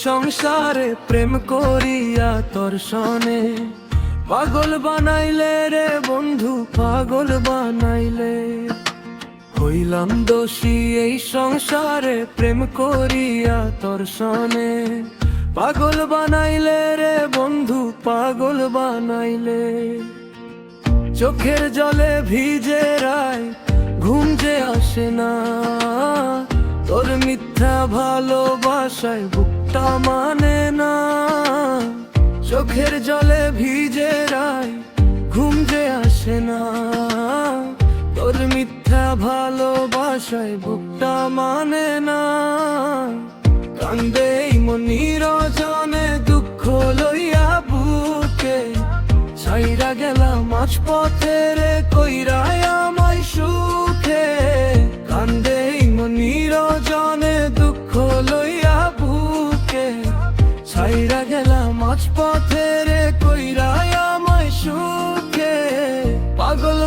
সংসারে প্রেম করিয়া তোর সনে পাগল বানাইলে রে বন্ধু, পাগল বানাইলে। হইলাম দোষী এই সংসারে প্রেম করিয়া তোর সনে পাগল বানাইলে রে বন্ধু, পাগল বানাইলে। চোখের জলে ভিজে রায় ঘুম যে আসে না, তোর মিথ্যা ভালোবাসায় বুকটা মানে না। চোখের জলে ভিজে রায় ঘুম যে আসে না, তোর মিথ্যা ভালোবাসায় বুকটা মানে না। কান্দে মনির জনে দুঃখ লইয়া বুকে, ছাইরা গেলাম মাঝ পথে রে কইরায় আমায় সুখে। কান্দে মনির জনে দুঃখ লইয়া বুকে, ছাইরা গেলাম মাঝ পথে রে কইরায় আমায় সুখে। পাগল